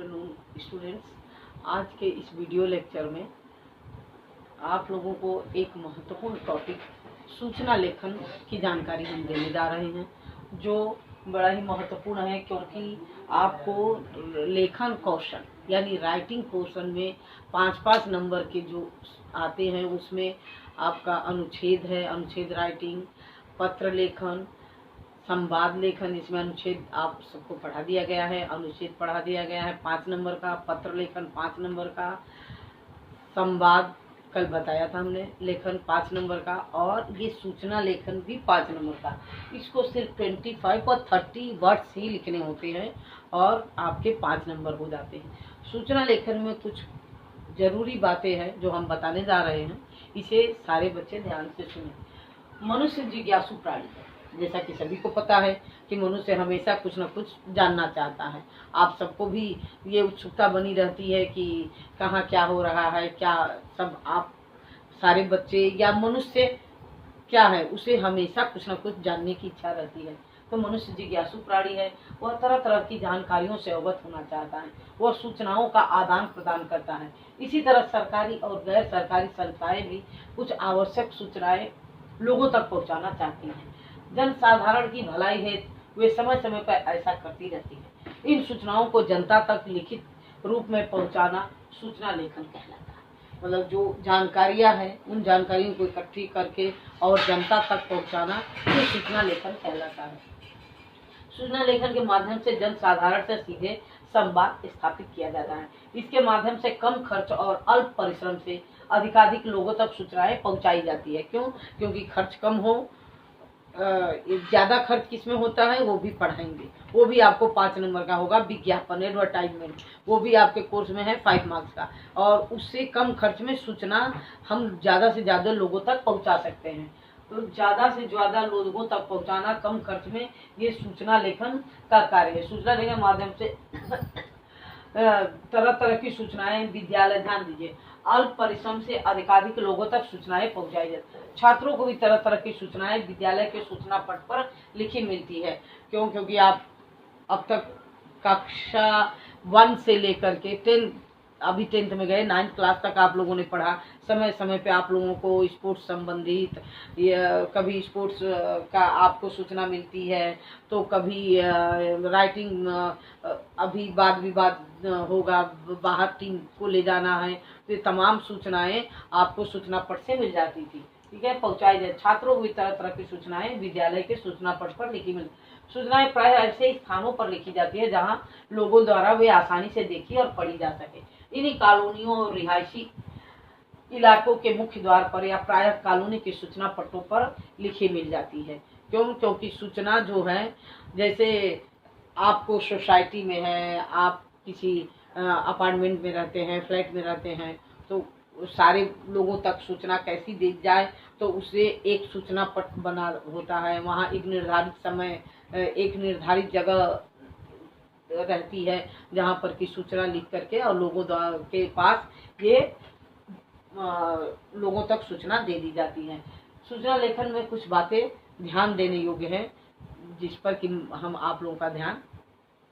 Afternoon students. आज के इस वीडियो लेक्चर में आप लोगों को एक महत्वपूर्ण टॉपिक सूचना लेखन की जानकारी हम देने जा रहे हैं, जो बड़ा ही महत्वपूर्ण है, क्योंकि आपको लेखन कौशल यानी राइटिंग पोर्शन में 5-5 नंबर के जो आते हैं उसमें आपका अनुच्छेद है, अनुच्छेद राइटिंग, पत्र लेखन, संवाद लेखन, इसमें अनुच्छेद आप सबको पढ़ा दिया गया है, अनुच्छेद पढ़ा दिया गया है 5 नंबर का, पत्र लेखन 5 नंबर का, संवाद कल बताया था हमने लेखन 5 नंबर का, और ये सूचना लेखन भी 5 नंबर का। इसको सिर्फ 25 और 30 वर्ड्स ही लिखने होते हैं और आपके 5 नंबर हो जाते हैं। सूचना लेखन में कुछ जरूरी बातें हैं जो हम बताने जा रहे हैं, इसे सारे बच्चे ध्यान से सुने। मनुष्य जिज्ञासु प्राणी है, जैसा कि सभी को पता है कि मनुष्य हमेशा कुछ न कुछ जानना चाहता है। आप सबको भी ये उत्सुकता बनी रहती है कि कहाँ क्या हो रहा है, क्या सब आप सारे बच्चे या मनुष्य क्या है, उसे हमेशा कुछ न कुछ जानने की इच्छा रहती है। तो मनुष्य जिज्ञासु प्राणी है, वह तरह तरह की जानकारियों से अवगत होना चाहता है, वह सूचनाओं का आदान प्रदान करता है। इसी तरह सरकारी और गैर सरकारी संस्थाएं भी कुछ आवश्यक सूचनाएं लोगों तक पहुंचाना चाहती हैं। जन साधारण की भलाई हेतु वे समय समय पर ऐसा करती रहती है। इन सूचनाओं को जनता तक लिखित रूप में पहुंचाना सूचना लेखन कहलाता है। मतलब जो जानकारियां हैं उन जानकारियों को इकट्ठी करके और जनता तक पहुंचाना ये सूचना लेखन कहलाता है। सूचना लेखन के माध्यम से जन साधारण से सीधे संवाद स्थापित किया जाता है। इसके माध्यम से कम खर्च और अल्प परिश्रम से अधिकाधिक लोगों तक सूचनाएं पहुंचाई जाती है। क्यों? क्योंकि खर्च कम हो। ज़्यादा खर्च किसमें होता है वो भी पढ़ाएंगे, वो भी आपको 5 नंबर का होगा। विज्ञापन, एडवर्टाइजमेंट, वो भी आपके कोर्स में है 5 मार्क्स का, और उससे कम खर्च में सूचना हम ज़्यादा से ज़्यादा लोगों तक पहुंचा सकते हैं। तो ज़्यादा से ज़्यादा लोगों तक पहुंचाना कम खर्च में, ये सूचना लेखन का कार्य है। सूचना लेखन के माध्यम से तरह तरह की सूचनाएं विद्यालय, ध्यान दीजिए, अल्प परिश्रम से अधिकाधिक लोगों तक सूचनाएं पहुंचाई जाती है। छात्रों को भी तरह तरह की सूचनाएं विद्यालय के सूचना पट पर लिखी मिलती है। क्यों? क्योंकि आप अब तक कक्षा 1 से लेकर के 10, अभी 10th में गए, 9th क्लास तक आप लोगों ने पढ़ा। समय समय पे आप लोगों को स्पोर्ट्स संबंधित, कभी स्पोर्ट्स का आपको सूचना मिलती है, तो कभी राइटिंग, अभी वाद विवाद होगा, बाहर टीम को ले जाना है, तो ये तमाम सूचनाएं आपको सूचना पट से मिल जाती थी। ठीक है, पहुंचाई जाए। छात्रों को भी तरह तरह की सूचनाएं विद्यालय के सूचना पट पर लिखी मिलती। सूचनाएं प्राय ऐसे स्थानों पर लिखी जाती है जहां लोगों द्वारा वे आसानी से देखी और पढ़ी जा सके। इन्हीं कॉलोनियों और रिहायशी इलाकों के मुख्य द्वार पर या प्रायः कॉलोनी के सूचना पट्टों पर लिखी मिल जाती है। क्यों? क्योंकि सूचना जो है, जैसे आपको सोसाइटी में है, आप किसी अपार्टमेंट में रहते हैं, फ्लैट में रहते हैं, तो सारे लोगों तक सूचना कैसी दी जाए, तो उसे एक सूचना पट बना होता है। वहाँ एक निर्धारित समय, एक निर्धारित जगह रहती है जहाँ पर की सूचना लिख करके और लोगों के पास ये लोगों तक सूचना दे दी जाती है। सूचना लेखन में कुछ बातें ध्यान देने योग्य हैं, जिस पर कि हम आप लोगों का ध्यान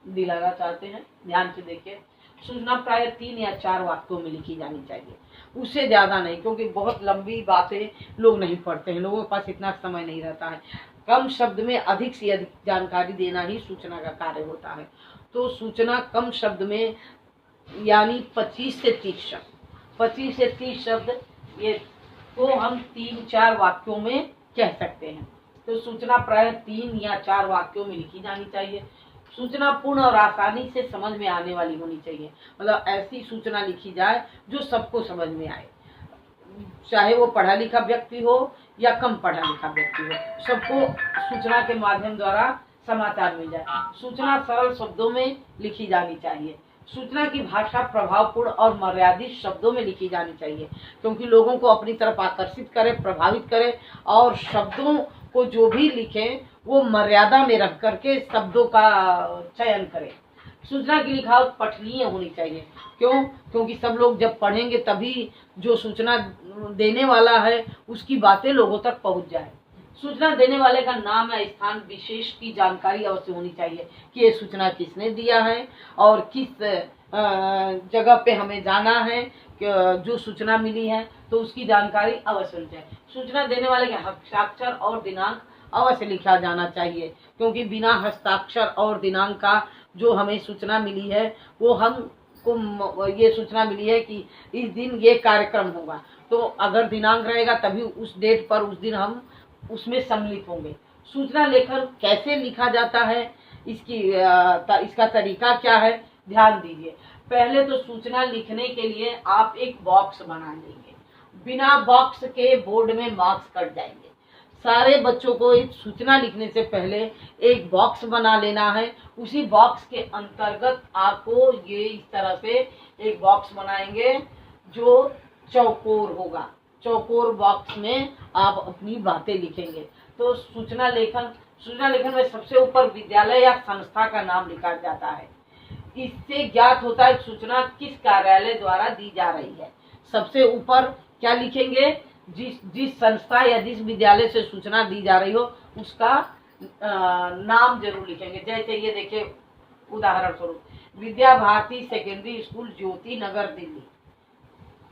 दिलाना चाहते हैं। ध्यान से देखिए। सूचना प्राय 3 या 4 वाक्यों में लिखी जानी चाहिए, उससे ज़्यादा नहीं, क्योंकि बहुत लंबी बातें लोग नहीं पढ़ते हैं, लोगों के पास इतना समय नहीं रहता है। कम शब्द में अधिक से अधिक जानकारी देना ही सूचना का कार्य होता है। तो सूचना कम शब्द में यानी 25 से 30 शब्द, 25 से 30 शब्द, ये तो हम 3-4 वाक्यों में कह सकते हैं। तो सूचना प्राय 3 या 4 वाक्यों में लिखी जानी चाहिए। सूचना पूर्ण और आसानी से समझ में आने वाली होनी चाहिए। मतलब ऐसी सूचना लिखी जाए जो सबको समझ में आए, चाहे वो पढ़ा लिखा व्यक्ति हो या कम पढ़ा लिखा व्यक्ति हो, सबको सूचना के माध्यम द्वारा समाचार मिल जाए। सूचना सरल शब्दों में लिखी जानी चाहिए। सूचना की भाषा प्रभावपूर्ण और मर्यादित शब्दों में लिखी जानी चाहिए, क्योंकि लोगों को अपनी तरफ आकर्षित करे, प्रभावित करे, और शब्दों को जो भी लिखें वो मर्यादा में रख करके शब्दों का चयन करें। सूचना की लिखावट पठनीय होनी चाहिए। क्यों? क्योंकि सब लोग जब पढ़ेंगे तभी जो सूचना देने वाला है उसकी बातें लोगों तक पहुंच जाए। सूचना देने वाले का नाम या स्थान विशेष की जानकारी अवश्य होनी चाहिए कि ये सूचना किसने दिया है और किस जगह पे हमें जाना है, जो सूचना मिली है तो उसकी जानकारी अवश्य होनी चाहिए। सूचना देने वाले के हस्ताक्षर और दिनांक अवश्य लिखा जाना चाहिए, क्योंकि बिना हस्ताक्षर और दिनांक का जो हमें सूचना मिली है वो हमको ये सूचना मिली है कि इस दिन ये कार्यक्रम होगा, तो अगर दिनांक रहेगा तभी उस डेट पर उस दिन हम उसमें सम्मिलित होंगे। सूचना लेखन कैसे लिखा जाता है, इसका तरीका क्या है, ध्यान दीजिए। पहले तो सूचना लिखने के लिए आप एक बॉक्स बना लेंगे। बिना बॉक्स के बोर्ड में मार्क्स कट जाएंगे। सारे बच्चों को एक सूचना लिखने से पहले एक बॉक्स बना लेना है। उसी बॉक्स के अंतर्गत आपको ये इस तरह से एक बॉक्स बनाएंगे जो चौकोर होगा। चौकोर बॉक्स में आप अपनी बातें लिखेंगे। तो सूचना लेखन में सबसे ऊपर विद्यालय या संस्था का नाम लिखा जाता है। इससे ज्ञात होता है सूचना किस कार्यालय द्वारा दी जा रही है। सबसे ऊपर क्या लिखेंगे, जिस संस्था या जिस विद्यालय से सूचना दी जा रही हो उसका नाम जरूर लिखेंगे। जैसे ये देखिए, उदाहरण स्वरूप विद्या भारती सेकेंडरी स्कूल ज्योति नगर दिल्ली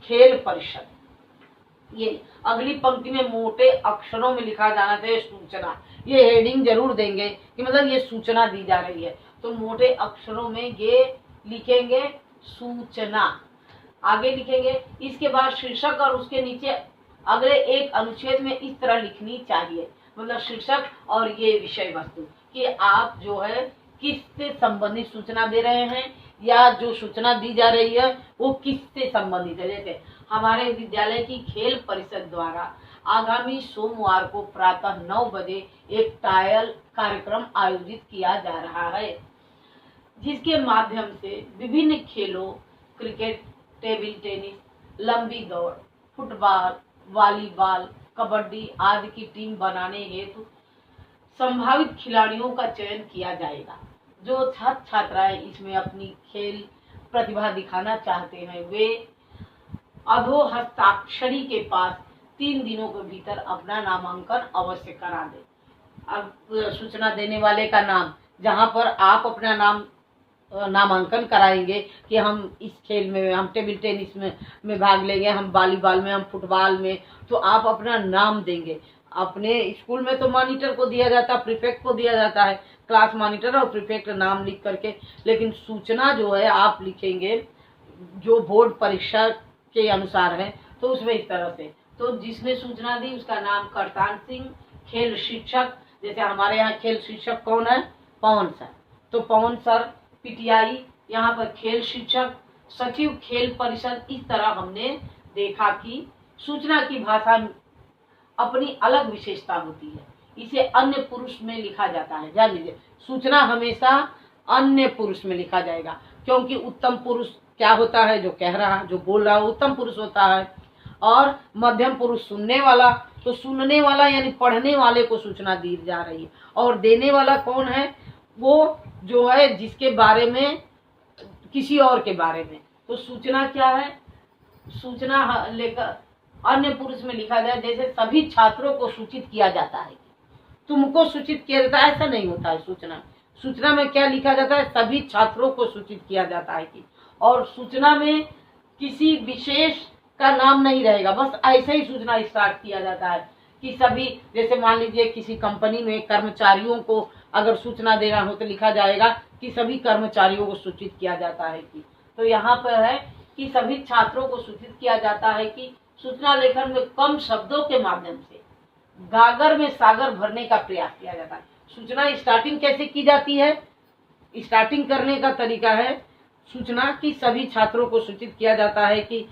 खेल परिषद। ये अगली पंक्ति में मोटे अक्षरों में लिखा जाना चाहिए सूचना। ये हेडिंग जरूर देंगे कि मतलब ये सूचना दी जा रही है, तो मोटे अक्षरों में ये लिखेंगे सूचना। आगे लिखेंगे, इसके बाद शीर्षक और उसके नीचे अगले एक अनुच्छेद में इस तरह लिखनी चाहिए, मतलब शीर्षक और ये विषय वस्तु कि आप जो है किससे संबंधित सूचना दे रहे हैं या जो सूचना दी जा रही है वो किससे संबंधित है। जैसे हमारे विद्यालय की खेल परिषद द्वारा आगामी सोमवार को प्रातः 9 बजे एक ट्रायल कार्यक्रम आयोजित किया जा रहा है, जिसके माध्यम से विभिन्न खेलों क्रिकेट, टेबल टेनिस, लंबी दौड़, फुटबॉल, वॉलीबॉल, कबड्डी आदि की टीम बनाने हेतु संभावित खिलाड़ियों का चयन किया जाएगा। जो छात्र छात्राएं इसमें अपनी खेल प्रतिभा दिखाना चाहते हैं वे अधो हस्ताक्षरी के पास 3 दिनों के भीतर अपना नामांकन अवश्य करा दें। अब सूचना देने वाले का नाम, जहां पर आप अपना नामांकन कराएंगे कि हम इस खेल में, हम टेबल टेनिस में भाग लेंगे, हम वॉलीबॉल में, हम फुटबॉल में, तो आप अपना नाम देंगे। अपने स्कूल में तो मॉनिटर को दिया जाता है, प्रीफेक्ट को दिया जाता है, क्लास मॉनिटर और प्रीफेक्ट नाम लिख करके, लेकिन सूचना जो है आप लिखेंगे जो बोर्ड परीक्षा के अनुसार है, तो उसमें इस तरह से। तो जिसने सूचना दी उसका नाम करतान सिंह, खेल शिक्षक, जैसे हमारे यहाँ खेल शिक्षक कौन है, पवन सर, तो पवन सर पीटीआई, यहाँ पर खेल शिक्षक, सचिव खेल परिषद। इस तरह हमने देखा कि सूचना की भाषा अपनी अलग विशेषता होती है, इसे अन्य पुरुष में लिखा जाता है। ध्यान दीजिए, सूचना हमेशा अन्य पुरुष में लिखा जाएगा, क्योंकि उत्तम पुरुष क्या होता है, जो कह रहा, जो बोल रहा उत्तम पुरुष होता है, और मध्यम पुरुष सुनने वाला, तो सुनने वाला यानी पढ़ने वाले को सूचना दी जा रही है, और देने वाला कौन है, वो जो है जिसके बारे में, किसी और के बारे में। तो सूचना क्या है, सूचना लेकर अन्य पुरुष में लिखा जाए। जैसे सभी छात्रों को सूचित किया जाता है, तुमको सूचित किया जाता है, ऐसा नहीं होता है। सूचना में क्या लिखा जाता है, सभी छात्रों को सूचित किया जाता है कि, और सूचना में किसी विशेष का नाम नहीं रहेगा, बस ऐसे ही सूचना स्टार्ट किया जाता है कि सभी, जैसे मान लीजिए किसी कंपनी में कर्मचारियों को अगर सूचना देना हो तो लिखा जाएगा कि सभी कर्मचारियों को सूचित किया जाता है कि, तो यहाँ पर है कि सभी छात्रों को सूचित किया जाता है कि। सूचना लेखन में कम शब्दों के माध्यम से गागर में सागर भरने का प्रयास किया जाता है। सूचना स्टार्टिंग कैसे की जाती है, स्टार्टिंग करने का तरीका है, सूचना की सभी छात्रों को सूचित किया जाता है कि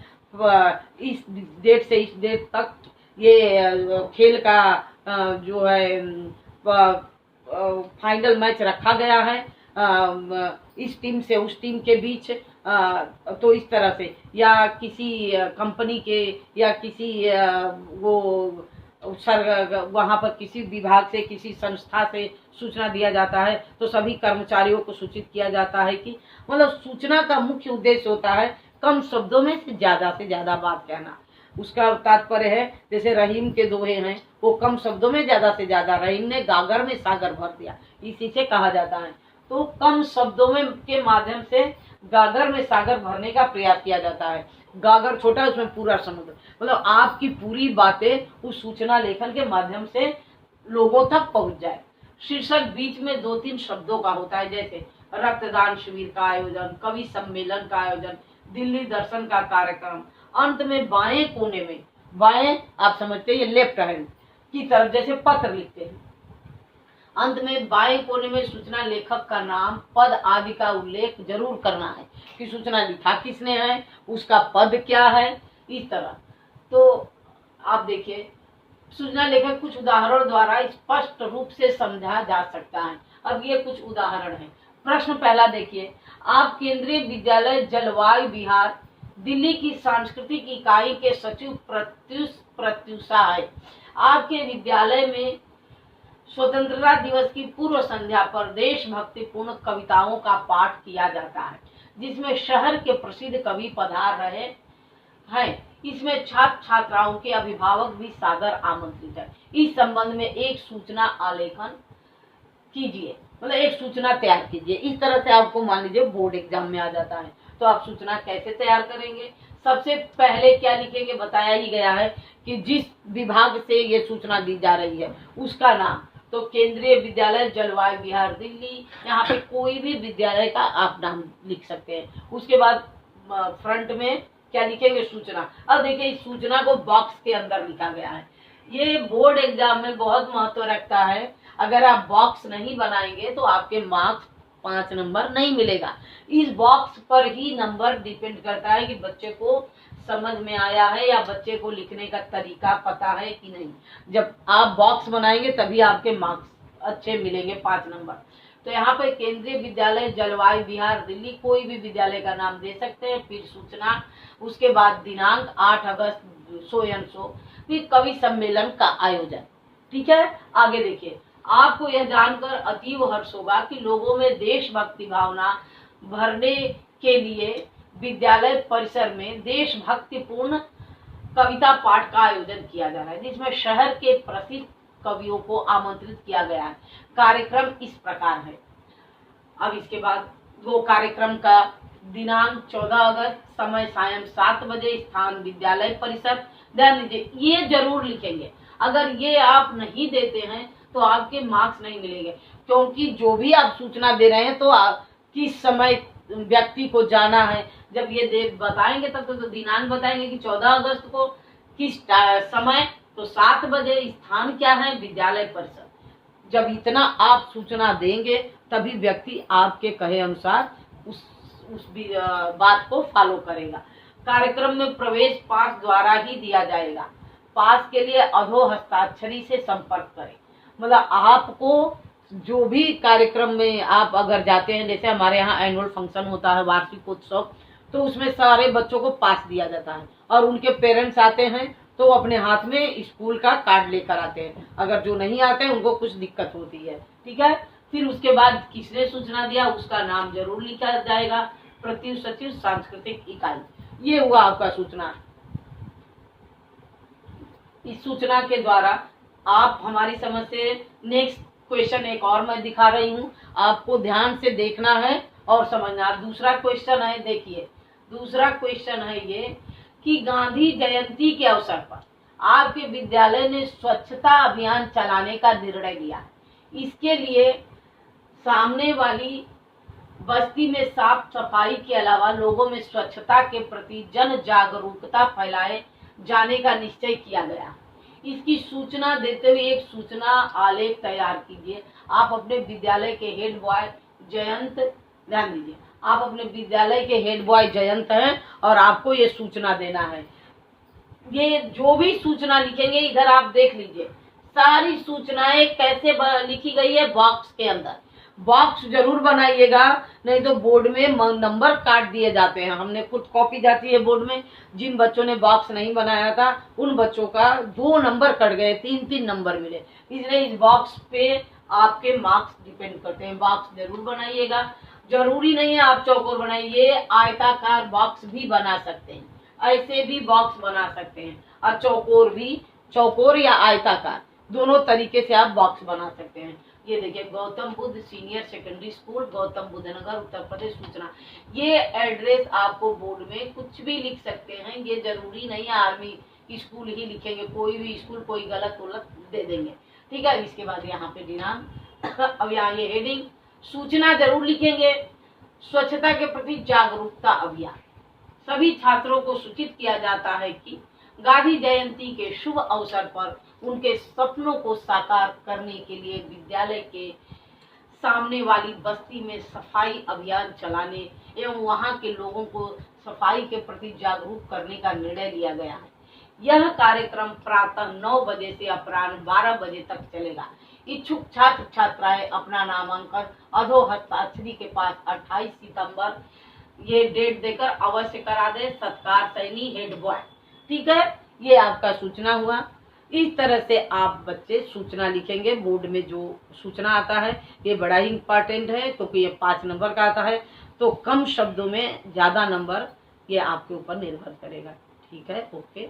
इस डेट से इस डेट तक ये खेल का जो है फाइनल मैच रखा गया है इस टीम से उस टीम के बीच, तो इस तरह से, या किसी कंपनी के या किसी वो वहाँ पर किसी विभाग से, किसी संस्था से सूचना दिया जाता है, तो सभी कर्मचारियों को सूचित किया जाता है कि, मतलब सूचना का मुख्य उद्देश्य होता है कम शब्दों में से ज्यादा बात कहना। उसका तात्पर्य है, जैसे रहीम के दोहे हैं, वो कम शब्दों में ज्यादा से ज्यादा, रहीम ने गागर में सागर भर दिया, इसी से कहा जाता है। तो कम शब्दों में के माध्यम से गागर में सागर भरने का प्रयास किया जाता है। गागर छोटा है, उसमें पूरा समुद्र, मतलब आपकी पूरी बातें उस सूचना लेखन के माध्यम से लोगों तक पहुंच जाए। शीर्षक बीच में 2-3 शब्दों का होता है, जैसे रक्तदान शिविर का आयोजन, कवि सम्मेलन का आयोजन, दिल्ली दर्शन का कार्यक्रम। अंत में बाएं कोने में, बाएं आप समझते हैं ये लेफ्ट हैंड की तरफ जैसे पत्र लिखते हैं, अंत में बाएं कोने में सूचना लेखक का नाम, पद आदि का उल्लेख जरूर करना है कि सूचना लिखा किसने है, उसका पद क्या है, इस तरह। तो आप देखिए सूचना लेखक कुछ उदाहरणों द्वारा स्पष्ट रूप से समझा जा सकता है। अब ये कुछ उदाहरण हैं। प्रश्न पहला देखिए, आप केंद्रीय विद्यालय जलवायु विहार दिल्ली की सांस्कृतिक इकाई के सचिव प्रत्युषा है। आपके विद्यालय में स्वतंत्रता दिवस की पूर्व संध्या पर देशभक्तिपूर्ण कविताओं का पाठ किया जाता है, जिसमें शहर के प्रसिद्ध कवि पधार रहे हैं। इसमें छात्र छात्राओं के अभिभावक भी सादर आमंत्रित है। इस संबंध में एक सूचना आलेखन कीजिए, मतलब एक सूचना तैयार कीजिए। इस तरह से आपको मान लीजिए बोर्ड एग्जाम में आ जाता है, तो आप सूचना कैसे तैयार करेंगे? सबसे पहले क्या लिखेंगे, बताया ही गया है कि जिस विभाग से ये सूचना दी जा रही है उसका नाम, तो केंद्रीय विद्यालय जलवायु विहार दिल्ली, यहाँ पे कोई भी विद्यालय का आप नाम लिख सकते हैं। उसके बाद फ्रंट में क्या लिखेंगे, सूचना। अब देखिए इस सूचना को बॉक्स के अंदर लिखा गया है। ये बोर्ड एग्जाम में बहुत महत्व रखता है। अगर आप बॉक्स नहीं बनाएंगे तो आपके मार्क्स 5 नंबर नहीं मिलेगा। इस बॉक्स पर ही नंबर डिपेंड करता है कि बच्चे को समझ में आया है या बच्चे को लिखने का तरीका पता है कि नहीं। जब आप बॉक्स बनाएंगे तभी आपके मार्क्स अच्छे मिलेंगे, 5 नंबर। तो यहाँ पर केंद्रीय विद्यालय जलवायु विहार दिल्ली, कोई भी विद्यालय का नाम दे सकते हैं। फिर सूचना, उसके बाद दिनांक 8 अगस्त सो एंड सो, फिर कवि सम्मेलन का आयोजन। ठीक है, आगे देखिए, आपको यह जानकर अतीव हर्ष होगा कि लोगों में देशभक्ति भावना भरने के लिए विद्यालय परिसर में देशभक्तिपूर्ण कविता पाठ का आयोजन किया जा रहा है, जिसमें शहर के प्रसिद्ध कवियों को आमंत्रित किया गया है। कार्यक्रम इस प्रकार है। अब इसके बाद वो कार्यक्रम का दिनांक 14 अगस्त, समय सायं 7 बजे, स्थान विद्यालय परिसर। ध्यान दीजिए, ये जरूर लिखेंगे। अगर ये आप नहीं देते हैं तो आपके मार्क्स नहीं मिलेंगे, क्योंकि जो भी आप सूचना दे रहे हैं तो किस समय व्यक्ति को जाना है, जब ये बताएंगे तब तो दिनांक बताएंगे कि 14 अगस्त को किस समय, तो 7 बजे, स्थान क्या है, विद्यालय परिसर। जब इतना आप सूचना देंगे तभी व्यक्ति आपके कहे अनुसार उस बात को फॉलो करेगा। कार्यक्रम में प्रवेश पास द्वारा ही दिया जाएगा। पास के लिए अधो हस्ताक्षरी से संपर्क करें। मतलब आपको जो भी कार्यक्रम में आप अगर जाते हैं, जैसे हमारे यहाँ एनुअल फंक्शन होता है, वार्षिक उत्सव, तो उसमें सारे बच्चों को पास दिया जाता है और उनके पेरेंट्स आते हैं तो अपने हाथ में स्कूल का कार्ड लेकर आते हैं। अगर जो नहीं आते हैं उनको कुछ दिक्कत होती है। ठीक है, फिर उसके बाद किसने सूचना दिया उसका नाम जरूर लिखा जाएगा। प्रति सचिव सांस्कृतिक इकाई, ये हुआ आपका सूचना। इस सूचना के द्वारा आप हमारी समझ से नेक्स्ट क्वेश्चन एक और मैं दिखा रही हूँ, आपको ध्यान से देखना है और समझना। दूसरा क्वेश्चन है, देखिए दूसरा क्वेश्चन है ये कि गांधी जयंती के अवसर पर आपके विद्यालय ने स्वच्छता अभियान चलाने का निर्णय लिया। इसके लिए सामने वाली बस्ती में साफ सफाई के अलावा लोगों में स्वच्छता के प्रति जन जागरूकता फैलाए जाने का निश्चय किया गया। इसकी सूचना देते हुए एक सूचना आलेख तैयार कीजिए। आप अपने विद्यालय के हेड बॉय जयंत, ध्यान दीजिए, आप अपने विद्यालय के हेड बॉय जयंत हैं और आपको ये सूचना देना है। ये जो भी सूचना लिखेंगे इधर आप देख लीजिए, सारी सूचनाएं कैसे लिखी गई है, बॉक्स के अंदर। बॉक्स जरूर बनाइएगा, नहीं तो बोर्ड में नंबर काट दिए जाते हैं। हमने खुद कॉपी जाती है बोर्ड में, जिन बच्चों ने बॉक्स नहीं बनाया था उन बच्चों का 2 नंबर कट गए, 3-3 नंबर मिले। इसलिए इस बॉक्स पे आपके मार्क्स डिपेंड करते हैं। बॉक्स जरूर बनाइएगा। जरूरी नहीं है आप चौकोर बनाइए, आयताकार बॉक्स भी बना सकते हैं, ऐसे भी बॉक्स बना सकते हैं और चौकोर भी, चौकोर या आयताकार दोनों तरीके से आप बॉक्स बना सकते हैं। ये देखिए, Gautam Buddh senior secondary school, Gautam Buddh Nagar, Uttar Pradesh सूचना। ये एड्रेस आपको बोर्ड में कुछ भी लिख सकते हैं, ये जरूरी नहीं है आर्मी स्कूल ही लिखेंगे, कोई भी स्कूल कोई गलत दे देंगे, ठीक है। इसके बाद यहाँ पे दिनांक, अब यहाँ ये हेडिंग, सूचना जरूर लिखेंगे, स्वच्छता के प्रति जागरूकता अभियान। सभी छात्रों को सूचित किया जाता है कि गांधी जयंती के शुभ अवसर पर उनके सपनों को साकार करने के लिए विद्यालय के सामने वाली बस्ती में सफाई अभियान चलाने एवं वहां के लोगों को सफाई के प्रति जागरूक करने का निर्णय लिया गया है। यह कार्यक्रम प्रातः 9 बजे से अपराह्न 12 बजे तक चलेगा। इच्छुक छात्र छात्राएं अपना नामांकन अधो हस्ताक्षरी के पास 28 सितंबर ये डेट देकर अवश्य करा दे। सत्कार सैनी, हेड बॉय, ठीक है। ये आपका सूचना हुआ। इस तरह से आप बच्चे सूचना लिखेंगे। बोर्ड में जो सूचना आता है ये बड़ा ही इम्पोर्टेंट है, क्योंकि ये 5 नंबर का आता है, तो कम शब्दों में ज्यादा नंबर ये आपके ऊपर निर्भर करेगा, ठीक है। Okay,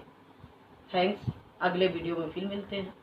thanks. अगले वीडियो में फिर मिलते हैं।